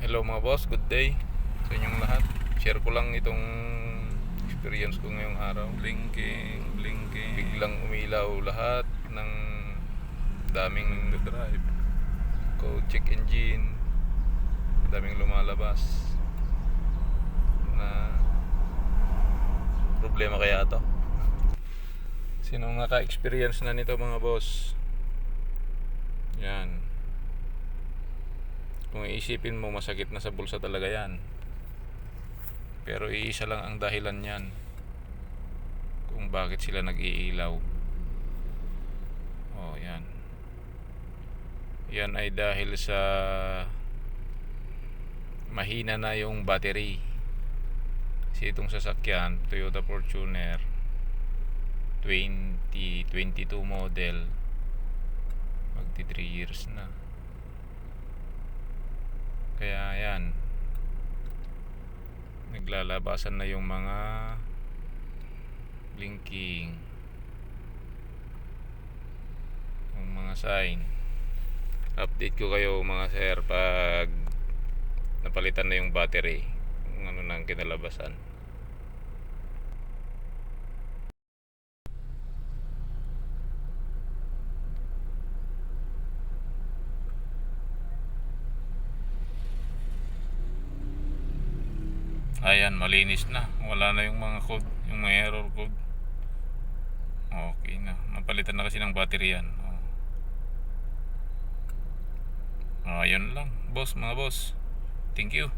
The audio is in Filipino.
Hello mga boss, good day sa inyong lahat. Share ko lang itong experience ko ngayong araw. Blinking, biglang umilaw lahat ng daming drive. Code check engine, daming lumalabas. Na problema kaya to? Sinong naka-experience na nito mga boss? Yan. Kung iisipin mo, masakit na sa bulsa talaga yan. Pero iisa lang ang dahilan niyan kung bakit sila nag-iilaw. Oh, yan. Yan ay dahil sa mahina na yung battery. Kasi itong sasakyan, Toyota Fortuner 2022 model, magti 3 years na. Kaya yan, naglalabasan na yung mga blinking, yung mga sign. Update ko kayo mga sir pag napalitan na yung battery, kung ano nang kinalabasan. Ayan, malinis na. Wala na yung mga code, yung mga error code. Okay na. Napalitan na kasi ng battery yan. Ayun lang, boss, mga boss. Thank you.